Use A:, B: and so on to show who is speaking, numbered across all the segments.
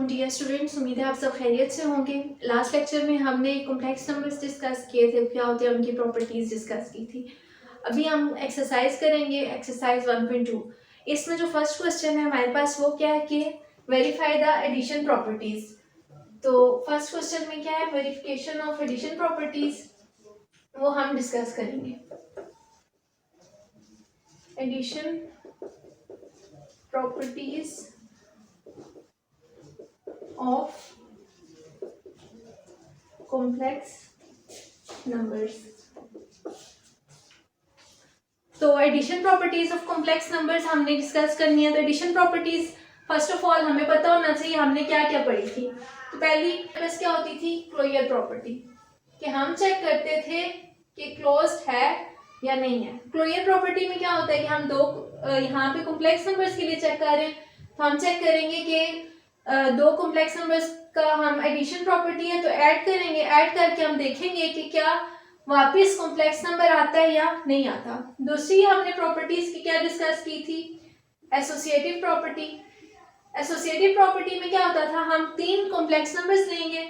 A: Dear students, उम्मीद है आप सब खैरियत से होंगे। लास्ट लेक्चर में हमने कॉम्प्लेक्स नंबर्स डिस्कस किए थे, क्या होते हैं उनकी प्रॉपर्टीज डिस्कस की थी। अभी हम एक्सरसाइज करेंगे, एक्सरसाइज 1.2। इसमें जो फर्स्ट क्वेश्चन है हमारे पास वो क्या है कि वेरीफाई द एडिशन प्रॉपर्टीज। तो फर्स्ट क्वेश्चन में क्या है, वेरिफिकेशन ऑफ एडिशन प्रॉपर्टीज, वो हम डिस्कस करेंगे। Addition properties of complex numbers. तो addition properties of complex numbers हमने डिस्कस करनी है। तो addition properties first of all हमें पता होना चाहिए हमने क्या क्या पढ़ी थी। तो पहली बस क्या होती थी, क्लोजर प्रॉपर्टी, कि हम चेक करते थे कि क्लोज्ड है या नहीं है। क्लोजर प्रॉपर्टी में क्या होता है कि हम यहाँ पे कॉम्प्लेक्स नंबर्स के लिए चेक कर रहे हैं, तो हम चेक करेंगे कि दो कॉम्प्लेक्स नंबर्स का हम एडिशन प्रॉपर्टी है तो ऐड करेंगे, ऐड करके हम देखेंगे कि क्या वापस कॉम्प्लेक्स नंबर आता है या नहीं आता। दूसरी हमने प्रॉपर्टीज की क्या डिस्कस की थी, एसोसिएटिव प्रॉपर्टी। एसोसिएटिव प्रॉपर्टी में क्या होता था, हम तीन कॉम्प्लेक्स नंबर्स लेंगे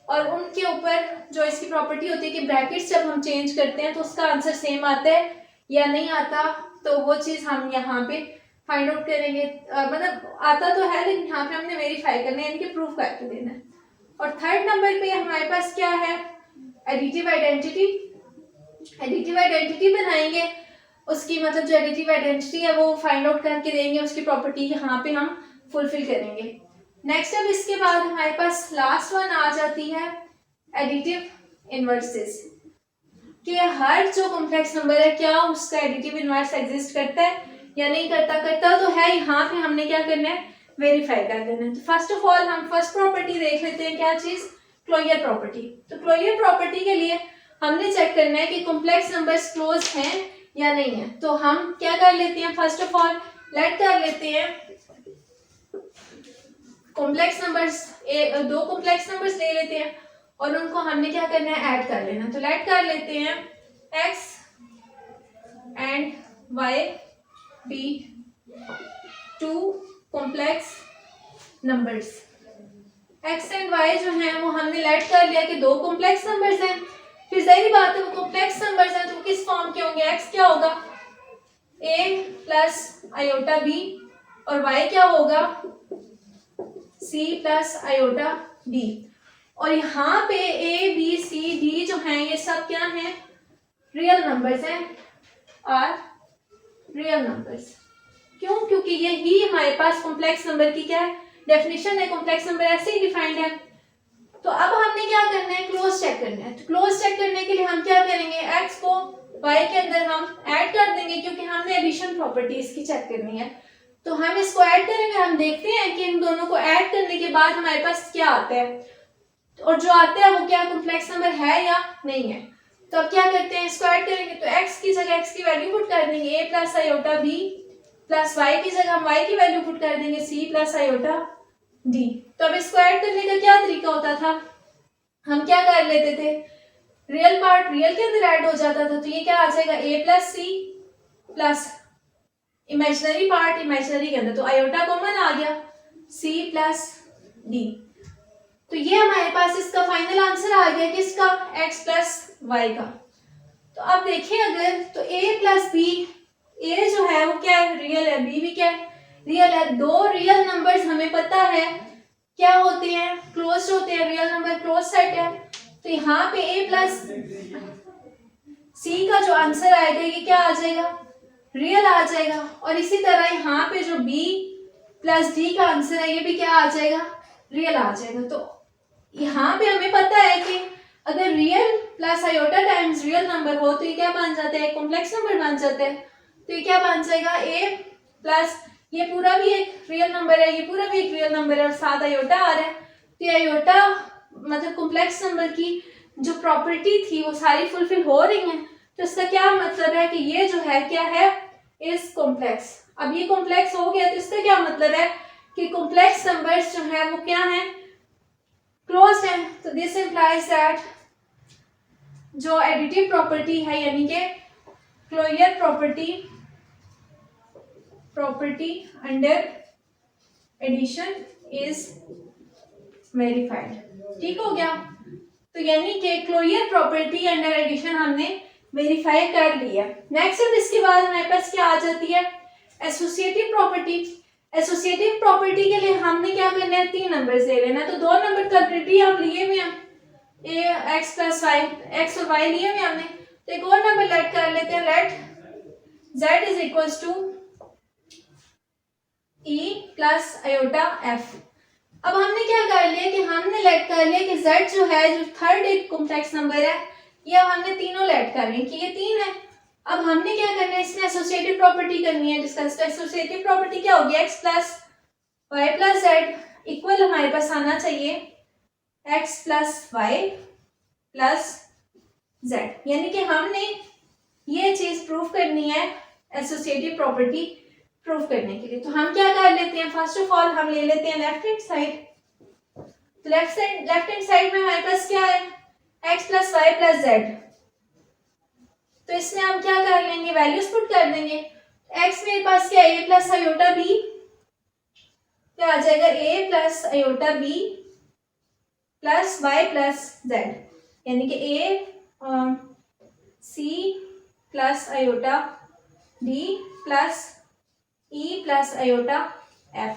A: और उनके ऊपर जो इसकी प्रॉपर्टी होती है कि ब्रैकेट्स जब हम चेंज करते हैं तो उसका आंसर सेम आता है या नहीं आता। तो वो चीज हम यहाँ पे फाइंड आउट करेंगे, मतलब आता तो है लेकिन यहाँ पे हमने वेरीफाई करना है, यानी कि प्रूफ करके देना है। और थर्ड नंबर पे हमारे पास क्या है, एडिटिव आइडेंटिटी। एडिटिव आइडेंटिटी बनाएंगे, उसकी मतलब जो एडिटिव आइडेंटिटी है वो फाइंड आउट करके देंगे, उसकी प्रॉपर्टी यहाँ पे हम फुलफिल करेंगे। नेक्स्ट अब इसके बाद हमारे पास लास्ट वन आ जाती है एडिटिव इनवर्सेस, कि हर जो कॉम्प्लेक्स नंबर है क्या उसका एडिटिव इनवर्स एग्जिस्ट करता है या नहीं करता। करता तो है, यहाँ पे हमने क्या करना है, वेरीफाई कर देना है। तो फर्स्ट ऑफ ऑल हम फर्स्ट प्रॉपर्टी देख लेते हैं, क्या चीज, क्लोजर प्रॉपर्टी। तो क्लोजर प्रॉपर्टी के लिए हमने चेक करना है कि कॉम्प्लेक्स नंबर्स क्लोज हैं या नहीं है। तो हम क्या कर लेते हैं, फर्स्ट ऑफ ऑल लेट कर लेते हैं कॉम्प्लेक्स नंबर्स, दो कॉम्प्लेक्स नंबर्स ले लेते हैं और उनको हमने क्या करना है, ऐड कर लेना। तो लेट कर लेते हैं x and y be two complex numbers. x and y जो हैं वो हमने लेट कर लिया कि दो कॉम्प्लेक्स नंबर्स हैं। फिर जाहिर बात है वो कॉम्प्लेक्स नंबर्स हैं तो किस फॉर्म के होंगे, x क्या होगा a प्लस आयोटा b और y क्या होगा c प्लस आयोटा d। और यहाँ पे a b c d जो हैं ये सब क्या हैं, रियल नंबर्स हैं, आर रियल नंबर्स। क्यों, क्योंकि ये ही हमारे पास कॉम्प्लेक्स नंबर की क्या है, डेफिनेशन है। कॉम्प्लेक्स नंबर ऐसे ही डिफाइंड है। तो अब हमने क्या करना है, क्लोज चेक करना है। तो क्लोज चेक करने के लिए हम क्या करेंगे, x को y के अंदर हम ऐड कर देंगे, क्योंकि हमने एडिशन प्रॉपर्टीज की चेक करनी है। तो हम इसको ऐड करेंगे, हम देखते हैं कि इन दोनों को ऐड करने के बाद हमारे पास क्या आता है, और जो आता है वो क्या कॉम्प्लेक्स नंबर है या नहीं है। तो अब क्या करते हैं, इसको ऐड करेंगे तो x की जगह x की वैल्यू पुट कर देंगे, a plus iota b plus y की जगह हम y की वैल्यू पुट कर देंगे, c प्लस आयोटा d। तो अब इसको ऐड करने का क्या तरीका होता था, हम क्या कर लेते थे, रियल पार्ट रियल के अंदर ऐड हो जाता था। तो ये क्या आ जाएगा, a plus c plus imaginary part imaginary के अंदर, तो आयोटा कॉमन आ गया, c प्लस d। तो ये हमारे पास इसका फाइनल आंसर आ गया किसका, x प्लस वाई का। तो अब देखें अगर, तो a प्लस बी, a जो है वो क्या है, रियल है, b भी क्या है, रियल है। दो रियल नंबर्स हमें पता है क्या होते हैं, क्लोज होते हैं, रियल नंबर क्लोज सेट है। तो यहाँ पे a प्लस c का जो आंसर आएगा ये क्या आ जाएगा, रियल आ जाएगा। और इसी तरह यहाँ पे जो b प्लस d का आंसर है ये भी क्या आ जाएगा, रियल आ जाएगा। तो यहाँ पे हमें पता है कि अगर real plus iota times real number हो तो ये क्या बन जाता है, कॉम्प्लेक्स नंबर बन जाता है। तो ये क्या बन जाएगा, a प्लस ये पूरा भी एक रियल नंबर है, ये पूरा भी एक रियल नंबर है और साथ आयोटा आ रहा है। तो ये आयोटा मतलब कॉम्प्लेक्स नंबर की जो प्रॉपर्टी थी वो सारी फुलफिल हो रही है। तो इसका क्या मतलब है कि ये जो है क्या है, इज कॉम्प्लेक्स। अब ये कॉम्प्लेक्स हो गया तो इसका क्या मतलब है कि कॉम्प्लेक्स नंबर्स जो है वो क्या है, क्लोज्ड है। तो दिस इंप्लाइज दैट जो एडिटिव प्रॉपर्टी है यानी कि closure property under addition is verified. ठीक हो गया। तो यानी कि क्लोजर प्रॉपर्टी अंडर एडिशन हमने वेरीफाई कर लिया। नेक्स्ट अब इसके बाद हमारे पास क्या आ जाती है, एसोसिएटिव प्रॉपर्टी। एसोसिएटिव प्रॉपर्टी के लिए हमने क्या करना है, 3 नंबर ले लेना। तो 2 नंबर कंप्लीटली हम लिए हुए हैं, ए एक्स प्लस वाई, एक्स और वाई लिए हुए हमने। तो एक और नंबर लेट कर लेते हैं, let z is equals to e plus iota f। अब हमने क्या कर लिया कि हमने लेट कर लिया कि z जो है, जो थर्ड एक कॉम्प्लेक्स नंबर है, ये अब हमने तीनों लेट कर लिए कि ये 3 है। अब हमने क्या करना है, इसमें एसोसिएटिव प्रॉपर्टी करनी है डिस्कस। तो एसोसिएटिव प्रॉपर्टी क्या होगी, x plus Y plus Z equal हमारे पास आना चाहिए x plus Y plus Z. यानी कि हमने ये चीज प्रूफ करनी है एसोसिएटिव प्रॉपर्टी प्रूफ करने के लिए। तो हम क्या कर लेते हैं, फर्स्ट ऑफ ऑल हम ले लेते हैं लेफ्ट हैंड साइड। तो लेफ्ट हैंड साइड में हमारे पास क्या है, x plus Y plus Z. तो इसमें हम क्या कर लेंगे, वैल्यूज पुट कर देंगे। x मेरे पास क्या है, a प्लस आयोटा b, क्या आ जाएगा, a plus iota b plus y plus z। यानी कि a c plus iota d plus e plus iota f,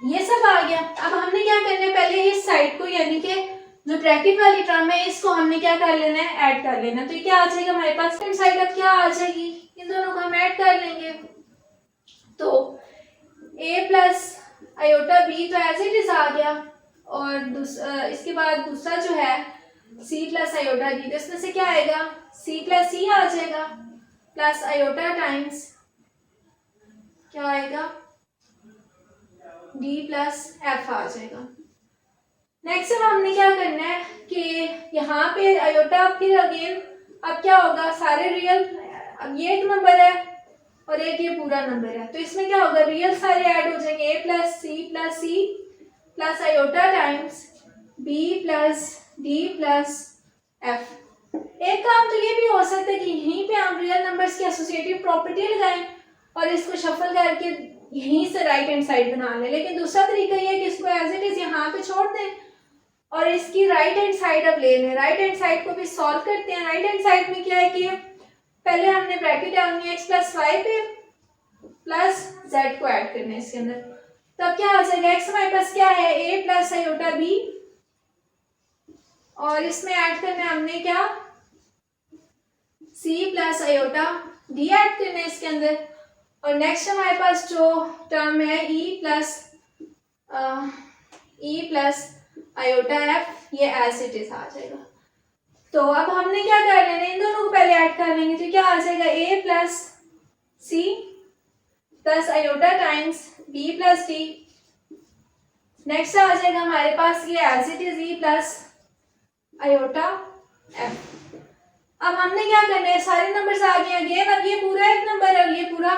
A: ये सब आ गया। अब हमने क्या करना है, पहले इस साइड को यानी कि जो ब्रैकेट वाली टर्म है इसको हमने क्या कर लेना है, ऐड कर लेना। तो ये क्या आ जाएगा हमारे पास, फ्रंट साइड अब क्या आ जाएगी, इन दोनों को हम ऐड कर लेंगे। तो a प्लस आयोटा b तो एज इट इज आ गया, और इसके बाद दूसरा जो है c प्लस आयोटा d, तो इसमें से क्या आएगा, c प्लस c आ जाएगा प्लस आयोटा टाइम्स क्या आएगा, d प्लस f आ जाएगा। नेक्स्ट अब हमने क्या करना है कि यहाँ पे आयोटा फिर अगेन अब क्या होगा, सारे रियल, अब ये एक नंबर है और एक ये पूरा नंबर है, तो इसमें क्या होगा, रियल सारे ऐड हो जाएंगे, a plus C plus iota times b plus d plus f। एक काम तो ये भी हो सकता है कि यहीं पे हम रियल नंबर्स की एसोसिएटिव प्रॉपर्टी लगाएं और इसको शफल करके यहीं से राइट हैंड साइड बना लें। लेकिन दूसरा तरीका ये है कि इसको एज इट इज यहाँ पे छोड़ दें और इसकी राइट हैंड साइड अब ले लें। राइट हैंड साइड को भी सॉल्व करते हैं। राइट हैंड साइड में क्या है कि पहले हमने ब्रैकेट डालनी है x प्लस वाई पे प्लस z को ऐड करना है इसके अंदर। तब क्या आ जाएगा, x हमारे पास क्या है, a प्लस आयोटा b, और इसमें ऐड करना है हमने क्या, c plus iota d add करना है इसके अंदर। और नेक्स्ट हमारे पास जो टर्म है e प्लस आयोटा f, ये एज इट इज आ जाएगा। तो अब हमने क्या कर लेना है, इन दोनों को पहले ऐड कर लेंगे। तो क्या आ जाएगा, a plus C plus iota times b plus d। Next आ जाएगा हमारे पास ये as it is e plus iota f। अब हमने क्या करना है, सारे नंबर्स आ गए अगेन। अब ये पूरा एक नंबर है और ये पूरा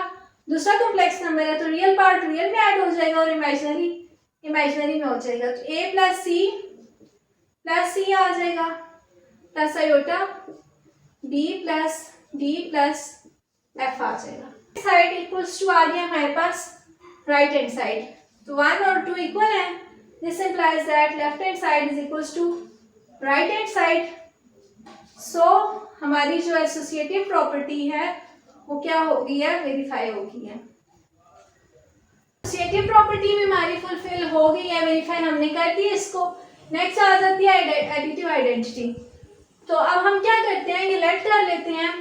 A: दूसरा कॉम्प्लेक्स नंबर है, तो रियल पार्ट रियल में ऐड हो जाएगा और इमेजिनरी में हो जाएगा। तो a प्लस सी आ जाएगा plus iota b plus d plus f आ जाएगा। साइड इक्वल्स टू आ गया हमारे पास राइट हैंड साइड, तो 1 और 2 इक्वल है। This implies that left hand side is equals to right hand side. So हमारी जो एसोसिएटिव प्रॉपर्टी है वो क्या हो गई है, वेरीफाई हो गई है। एसोसिएटिव प्रॉपर्टी भी हमारी फुलफिल हो गई है, वेरीफाई हमने कर दी इसको। नेक्स्ट आ जाती है एडिटिव आइडेंटिटी। तो अब हम क्या करते हैं, ये लेट कर लेते हैं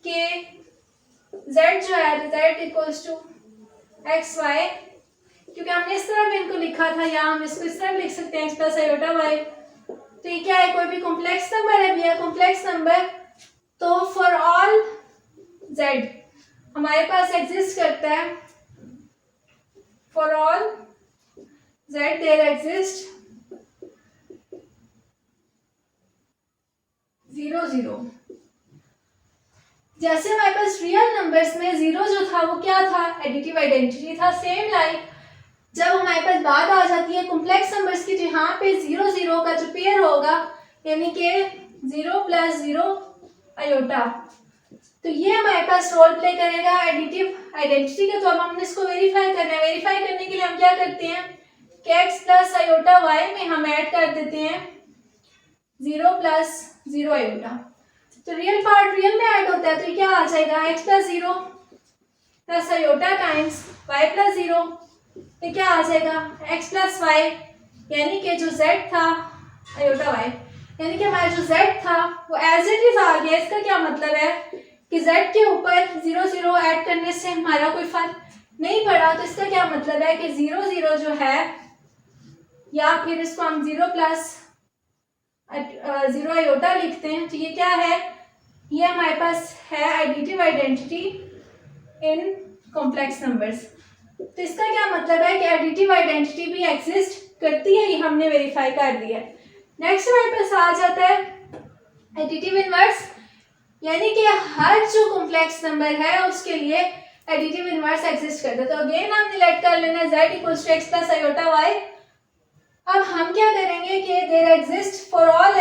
A: कि z जो है z equals to X Y, क्योंकि हमने इस तरह भी इनको लिखा था, या हम इसको इस तरह लिख सकते हैं x प्लस आयोटा वाई। तो ये क्या है, कोई भी कॉम्प्लेक्स नंबर है भैया, कॉम्प्लेक्स नंबर। तो फॉर ऑल z हमारे पास एग्जिस्ट करता है, for all z there exist 0 0। जैसे हमारे पास रियल नंबर्स में 0 जो था वो क्या था, एडिटिव आइडेंटिटी था। सेम लाइक जब हमारे पास बात आ जाती है कॉम्प्लेक्स नंबर्स की, जहाँ पे 0 0 का जो पेयर होगा, यानी कि 0 प्लस 0 आयोटा, तो ये हमारे पास रोल प्ले करेगा एडिटिव आइडेंटिटी का। तो अब हमने इसको वेरीफाई करना है। वेरीफाई करने के लिए हम क्या करते हैं कि x प्लस आयोटा y में हम ऐड कर देते हैं 0 प्लस 0 आयोटा, तो रियल पार्ट रियल में ऐड होता है, तो क्या आ जाएगा x plus 0 plus iota times y plus 0, तो क्या आ जाएगा x प्लस y, यानी कि जो z था आयोटा y, यानी कि हमारा जो z था वो एज इट इज आ गया। इसका क्या मतलब है कि z के ऊपर 0 0 ऐड करने से हमारा कोई फर्क नहीं पड़ा, तो इसका क्या मतलब है कि 0 0 जो है, या फिर इसको हम 0 प्लस 0 आयोटा लिखते हैं, तो ये क्या है, ये हमारे पास है additive identity in complex numbers. तो इसका क्या मतलब है कि एडिटिव आइडेंटिटी भी एग्जिस्ट करती है, ये हमने वेरीफाई कर दिया है। नेक्स्ट हमारे पास आ जाता है एडिटिव इनवर्स, यानी कि हर जो कॉम्प्लेक्स नंबर है उसके लिए एडिटिव इनवर्स एग्जिस्ट करता है। तो अगेन हमने लेट कर लेना है z equals to x plus iota y। अब हम क्या करेंगे कि there exist for all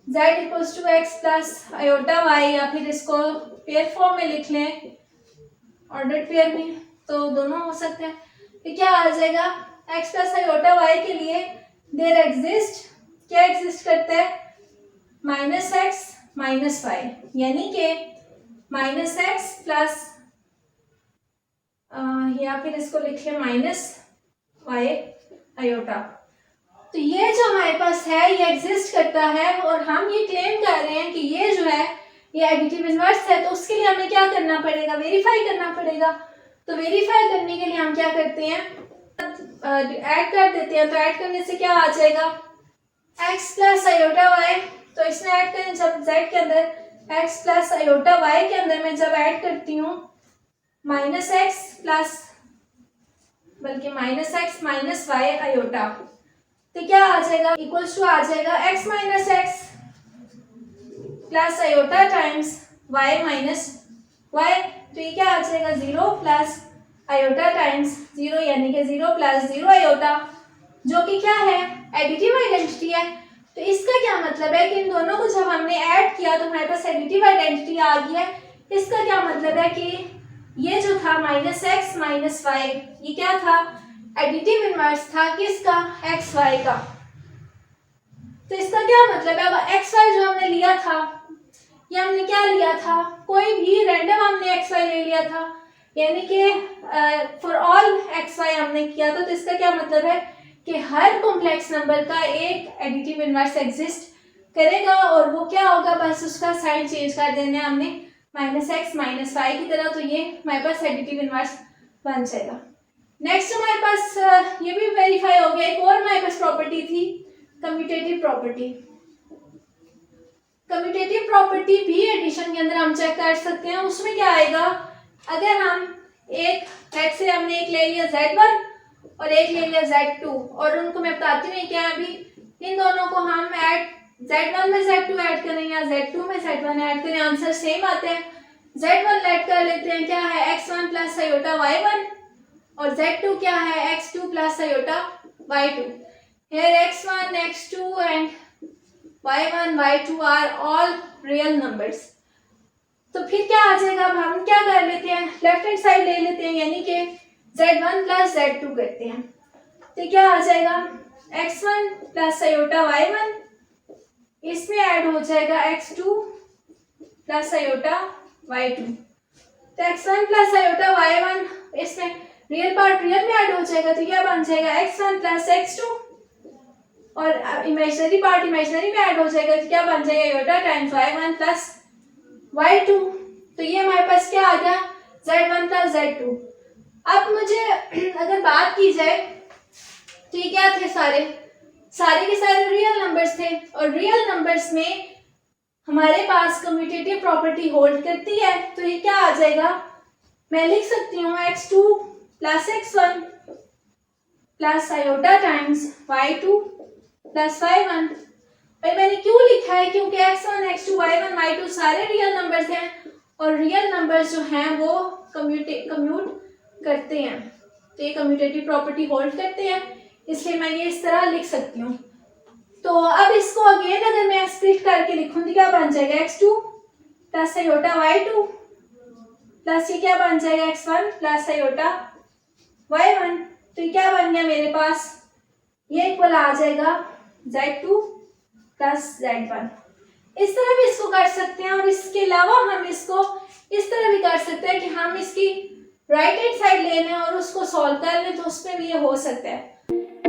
A: z equals to x plus iota y, या फिर इसको पेयर फॉर्म में लिख लें, ऑर्डर्ड पेयर में, तो दोनों हो सकते हैं। तो क्या आ जाएगा x प्लस आयोटा y के लिए देयर एग्जिस्ट, क्या एग्जिस्ट करता है, माइनस एक्स माइनस वाई, यानी कि माइनस एक्स प्लस, या फिर इसको लिख लें माइनस वाई आयोटा। तो ये जो हमारे पास है ये एग्जिस्ट करता है, और हम ये क्लेम कर रहे हैं कि ये जो है ये एडिटिव इनवर्स है, तो उसके लिए हमें क्या करना पड़ेगा, वेरीफाई करना पड़ेगा। तो वेरीफाई करने के लिए हम क्या करते हैं, ऐड कर देते हैं। तो ऐड करने से क्या आ जाएगा x प्लस आयोटा वाई, तो इसमें ऐड करें जब z के अंदर x प्लस आयोटा y के अंदर मैं जब ऐड करती हूँ माइनस एक्स प्लस, बल्कि minus X minus Y iota, तो क्या आ जाएगा इक्वल्स टू आ जाएगा x minus X plus iota times y minus Y, तो ये क्या आ जाएगा 0 प्लस आयोटा टाइम्स 0, यानी कि 0 प्लस 0 आयोटा, जो कि क्या है एडिटिव आइडेंटिटी है। तो इसका क्या मतलब है कि इन दोनों को जब हमने ऐड किया तो हमारे पास एडिटिव आइडेंटिटी आ गई है। इसका क्या मतलब है कि ये जो था माइनस एक्स माइनस वाई, ये क्या था, एडिटिव इनवर्स था किसका, एक्स वाई का। तो इसका क्या मतलब है, अब एक्स वाई जो हमने लिया था, ये हमने क्या लिया था, कोई भी रैंडम हमने एक्स वाई ले लिया था, यानी कि फॉर ऑल एक्स वाई हमने किया था। तो इसका क्या मतलब है कि हर कॉम्प्लेक्स नंबर का एक एडिटिव इनवर्स एग्जिस्ट करेगा, और वो क्या होगा, बस उसका साइन चेंज कर देना है हमने माइनस एक्स माइनस वाई की तरह, तो ये हमारे पास एडिटिव इनवर्स बन जाएगा। नेक्स्ट हमारे पास ये भी वेरीफाई हो गया। एक और हमारे पास प्रॉपर्टी थी कम्यूटेटिव प्रॉपर्टी। कम्यूटेटिव प्रॉपर्टी भी एडिशन के अंदर हम चेक कर सकते हैं। उसमें क्या आएगा, अगर हम एक से हमने एक ले लिया Z1 और एक ले लिया Z2, और उनको मैं बताती हूँ क्या है, अभी इन दोनों को हम ऐड Z1 में Z2 ऐड करें या Z2 में Z1 ऐड करें, आंसर सेम आते हैं। Z1 ऐड कर लेते हैं, क्या है x1 प्लस आयोटा y1, और Z2 क्या है x2 plus iota y2। Here x1 x2 and y1 y2 are all real numbers। तो फिर क्या आ जाएगा, अब हम क्या कर लेते हैं, लेफ्ट हैंड साइड ले लेते हैं, यानी कि Z1 प्लस Z2 करते हैं। तो क्या आ जाएगा x1 प्लस आयोटा y1, इसमें ऐड हो जाएगा x2 प्लस आयोटा y2। तो x1 प्लस आयोटा y1, इसमें रियल पार्ट रियल में ऐड हो जाएगा, तो क्या बन जाएगा x1 प्लस x2, और इमेजिनरी पार्ट इमेजिनरी में ऐड हो जाएगा, तो क्या बन जाएगा iota times y1 plus y2। तो ये हमारे पास क्या आ गया z1 प्लस z2। अब मुझे अगर बात की जाए तो ये क्या थे, सारे के सारे रियल नंबर्स थे, और रियल नंबर्स में हमारे पास कम्यूटेटिव प्रॉपर्टी होल्ड करती है। तो ये क्या आ जाएगा, मैं लिख सकती हूँ x2 plus x1 plus iota times y2 plus y1। और मैंने क्यों लिखा है, क्योंकि x1 x2 y1 y2 सारे रियल नंबर्स हैं, और रियल नंबर्स जो हैं वो कम्यूट करते हैं, तो ये कम्यूटेटिव प्रॉपर्टी होल्ड करते हैं, इसलिए मैं ये इस तरह लिख सकती हूँ। तो अब इसको अगेन अगर मैं स्प्लिट करके लिखूँ तो क्या बन जाएगा x2 plus iota y2 plus ये क्या बन जाएगा x1 प्लस आयोटा y1। तो ये क्या बन गया मेरे पास, ये इक्वल आ जाएगा Z2 प्लस Z1। इस तरह भी इसको कर सकते हैं, और इसके अलावा हम इसको इस तरह भी कर सकते हैं कि हम इसकी राइट हैंड साइड ले लें और उसको सॉल्व कर लें, तो उसमें भी ये हो सकता है।